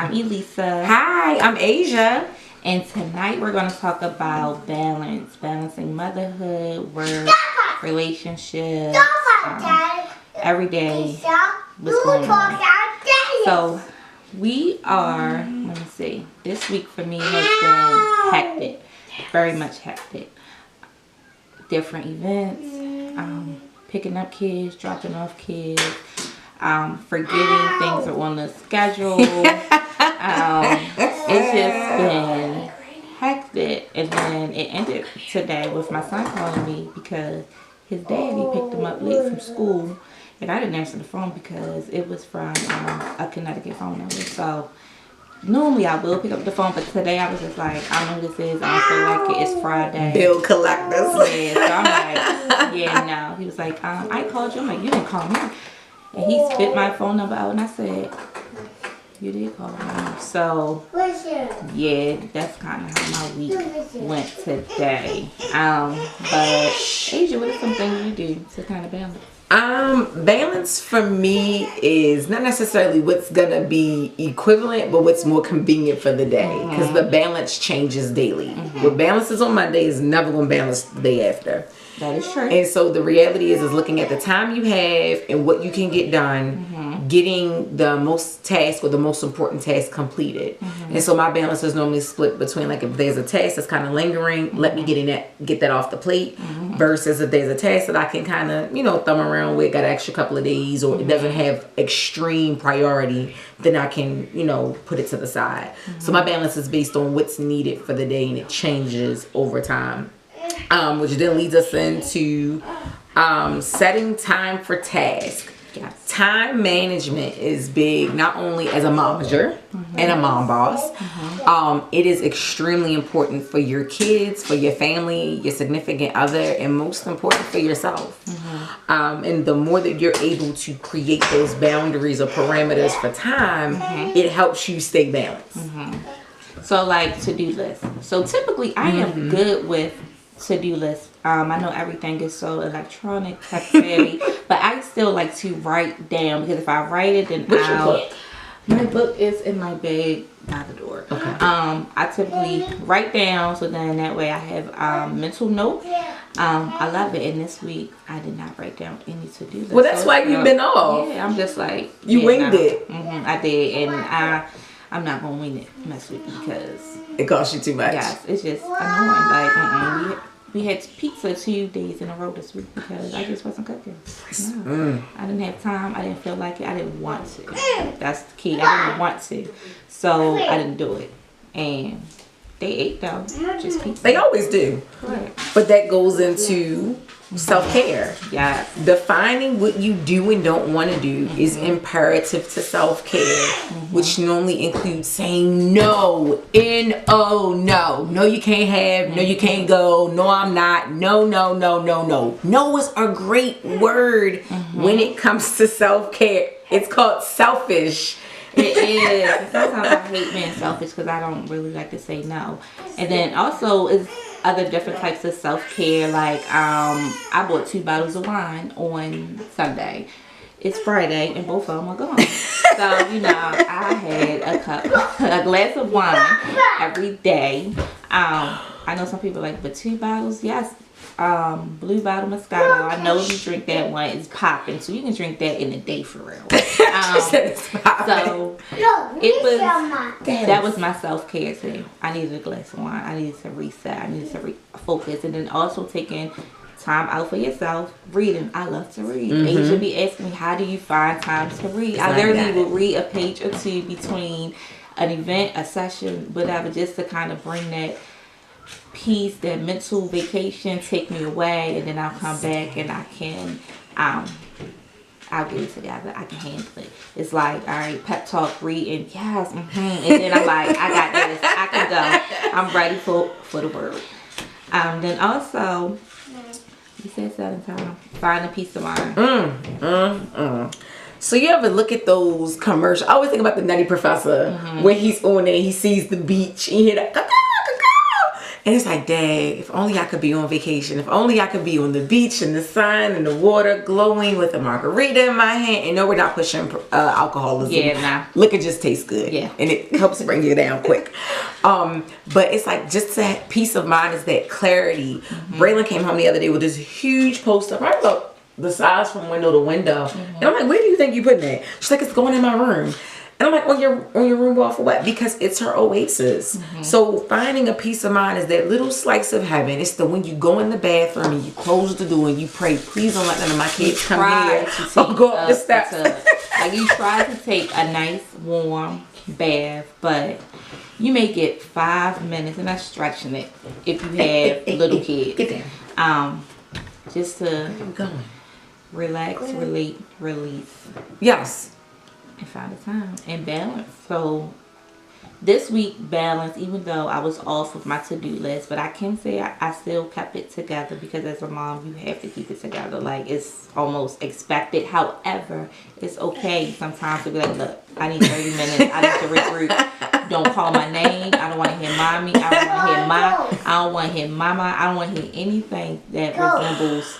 I'm Elisa. Hi, I'm Asia. And tonight we're going to talk about balancing motherhood, work, relationships, every day. What's going on? So we are, let me see, this week for me has been hectic, very much hectic. Different events, picking up kids, dropping off kids, forgetting things are on the schedule. It's just been hectic. And then it ended today with my son calling me because his daddy picked him up late from school. And I didn't answer the phone because it was from a Connecticut phone number. So normally I will pick up the phone, but today I was just like, I know who this is. I don't feel like it. It's Friday. Bill collectors. Yeah, so I'm like, yeah, no. He was like, I called you. I'm like, you didn't call me. And he spit my phone number out and I said, you did call me. So, yeah, that's kind of how my week went today. But Asia, what are some things you do to kind of balance? Balance for me is not necessarily what's gonna be equivalent, but what's more convenient for the day. Because the balance changes daily. What balances on Monday is never gonna balance the day after. That is true. And so the reality is looking at the time you have and what you can get done, getting the most task or the most important task completed. And so my balance is normally split between, like, if there's a task that's kind of lingering, let me get that off the plate, versus if there's a task that I can kind of, thumb around with, got an extra couple of days, or it doesn't have extreme priority, then I can, put it to the side. So my balance is based on what's needed for the day, and it changes over time. Which then leads us into setting time for tasks. Yes. Time management is big, not only as a momager and a mom boss. It is extremely important for your kids, for your family, your significant other, and most important for yourself. And the more that you're able to create those boundaries or parameters for time, it helps you stay balanced. So, like, to-do lists. So typically I am good with to-do lists. I know everything is so electronic, tech savvy, but I still like to write down, because if I write it, then What's your book? My book is in my bag by the door. Okay. I typically write down, so then that way I have mental notes. I love it. And this week I did not write down any to-do list. Well, that's why you've been off. Yeah, I'm just like, you winged it. I did, and I'm not gonna wing it next week because it costs you too much. Yes, it's just annoying. Like, we had pizza 2 days in a row this week because I just wasn't cooking. No. I didn't have time. I didn't feel like it. I didn't want to. That's the key. I didn't want to. So I didn't do it. And they ate, though. Just pizza. They always do. Correct. But that goes into self-care. Yeah. Defining what you do and don't want to do is imperative to self-care, which normally includes saying no. N-O, no. No, you can't have. No, you can't go. No, I'm not. No, no, no, no, no. No is a great word when it comes to self-care. It's called selfish. It is. Sometimes I hate being selfish because I don't really like to say no. And then also is other different types of self-care. Like, I bought 2 bottles of wine on Sunday. It's Friday and both of them are gone. So, I had a glass of wine every day. I know some people are like, but 2 bottles? Yes. Blue Bottle Moscato. I know you drink that one. It's popping. So you can drink that in a day for real. So that was my self-care too. I needed a glass of wine. I needed to reset. I needed to focus. And then also taking time out for yourself. Reading. I love to read. They should be asking me, how do you find time to read? I literally will read a page or 2 between an event, a session, whatever, just to kind of bring that peace, that mental vacation, take me away, and then I'll come back and I can I'll get it together. I can handle it. It's like, all right, pep talk, reading, yes, and then I'm like, I got this, I can go, I'm ready for the world. Then also, you said 7 times, find a peace of mind. So you ever look at those commercials? I always think about the Nutty Professor, where he's on there, he sees the beach, and you hear that, caw, caw, caw, And it's like, dang, if only I could be on vacation. If only I could be on the beach in the sun and the water glowing with a margarita in my hand. And no, we're not pushing alcoholism. Yeah, nah. Liquor just tastes good. Yeah. And it helps bring you down quick. But it's like, just that peace of mind is that clarity. Braylon came home the other day with this huge poster. Probably about the size from window to window. And I'm like, where do you think you putting that? She's like, it's going in my room. And I'm like, on your room wall for what? Because it's her oasis. So finding a peace of mind is that little slice of heaven. It's the when you go in the bathroom and you close the door and you pray, please don't let none of my kids come here or go up the steps. Like, you try to take a nice warm bath, but you make it 5 minutes, and that's stretching it if you have little kids. Get down. Just to Going. relax, release. Yes. And find the time and balance. So this week, balance, even though I was off of my to-do list, but I can say I still kept it together, because as a mom, you have to keep it together. Like, it's almost expected. However, it's okay sometimes to be like, look, I need 30 minutes. I need to regroup. Don't call my name. I don't want to hear mommy. I don't want to hear I don't want to hear mama. I don't want to hear anything that resembles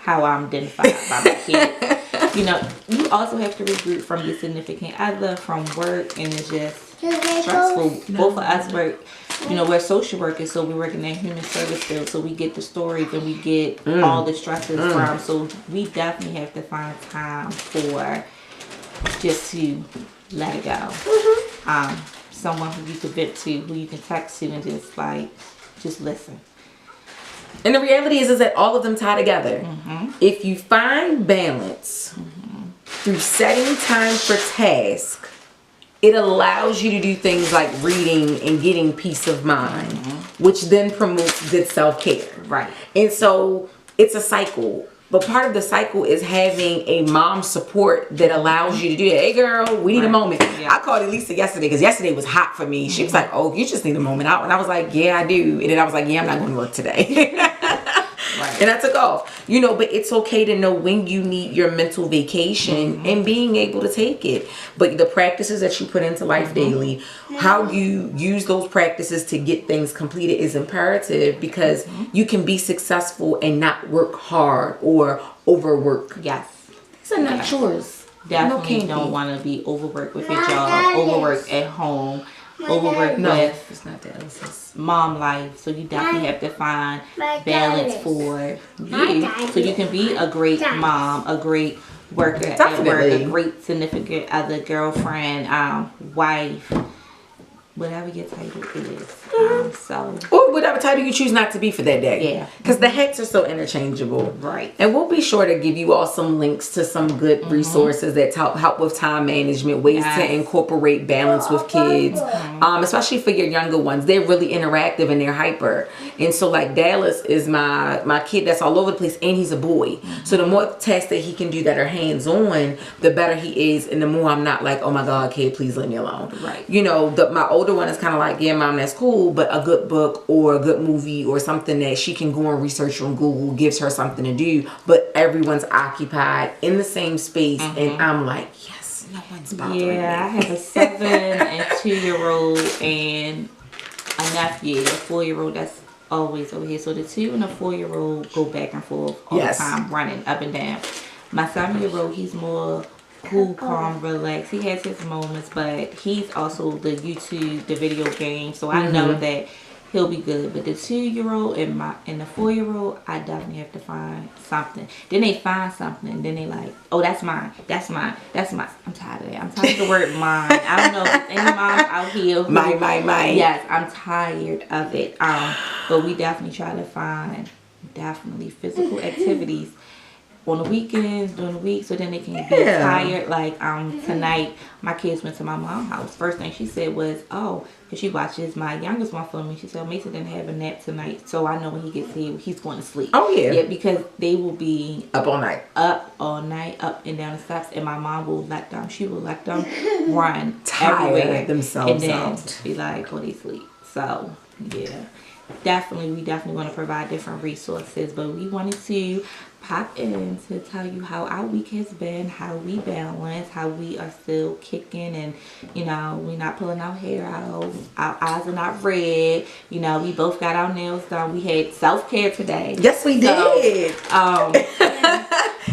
how I'm identified by my kids. You know, you also have to regroup from your significant other, from work, and it's just stressful. Both of us work, you know, we're social workers, so we work in that human service field, so we get the stories and we get all the stresses from. So we definitely have to find time for just to let it go. Someone who you can vent to, who you can text to, and just listen. And the reality is that all of them tie together. If you find balance through setting time for tasks, it allows you to do things like reading and getting peace of mind, which then promotes good self-care. Right. And so it's a cycle. But part of the cycle is having a mom support that allows you to do that. Hey girl, we need a moment. Yeah. I called Elisa yesterday because yesterday was hot for me. She was like, oh, you just need a moment out. And I was like, yeah, I do. And then I was like, yeah, I'm not going to work today. Right. And I took off. You know, but it's okay to know when you need your mental vacation and being able to take it. But the practices that you put into life daily, how you use those practices to get things completed is imperative, because you can be successful and not work hard or overwork. Yes. These are not chores. Definitely don't want to be overworked with your job, overworked at home, overworked with it's not that. It's mom life. So you definitely have to find balance for you, so you can be a great mom, a great worker at work, a great significant other, girlfriend, wife, whatever your title is. Or whatever title you choose not to be for that day. Yeah. Because the hats are so interchangeable. Right. And we'll be sure to give you all some links to some good resources that help with time management, ways to incorporate balance with kids, especially for your younger ones. They're really interactive and they're hyper. And so like Dallas is my kid that's all over the place, and he's a boy. So the more tasks that he can do that are hands-on, the better he is, and the more I'm not like, oh my God, kid, please leave me alone. Right. You know, my older one is kind of like, yeah, mom, that's cool, but a good book or a good movie or something that she can go and research on Google gives her something to do. But everyone's occupied in the same space, and I'm like, yes, no one's bothering me. I have a 7 and 2-year-old and a nephew, a 4-year-old that's always over here. So the 2 and the 4-year-old go back and forth all the time, running up and down. My 7-year-old, he's more cool, calm, relaxed. He has his moments, but he's also the YouTube, the video game. So I know that he'll be good. But the 2-year-old and the 4-year-old, I definitely have to find something. Then they find something, and then they like, oh, that's mine, that's mine, that's mine. I'm tired of that. I'm tired of the word mine. I don't know if any moms out here who, mine. Yes, I'm tired of it. But we definitely try to find physical activities on the weekends, during the week, so then they can be tired. Like tonight, my kids went to my mom's house. First thing she said was, oh, because she watches my youngest one for me. She said, Mason didn't have a nap tonight, so I know when he gets here, he's going to sleep. Oh, yeah. Yeah, because they will be up all night, up and down the steps, and my mom will let them. She will let them run tire everywhere themselves and then out. be like, oh, they sleep. So, yeah. we definitely want to provide different resources, but we wanted to pop in to tell you how our week has been, how we balance, how we are still kicking, and you know, we're not pulling our hair out, our eyes are not red, you know, we both got our nails done. We had self-care today. Yes, we did.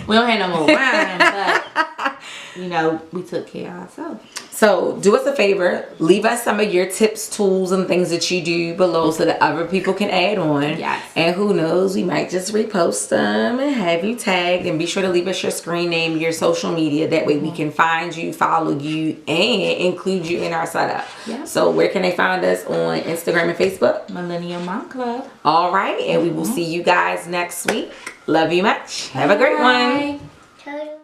We don't have no more wine, but you know, we took care of ourselves. So do us a favor, leave us some of your tips, tools, and things that you do below so that other people can add on. Yes. And who knows, we might just repost them and have you tagged. And be sure to leave us your screen name, your social media. That way we can find you, follow you, and include you in our setup. Yeah. So where can they find us on Instagram and Facebook? Millennial Mom Club. All right. And we will see you guys next week. Love you much. Have a great one. Bye.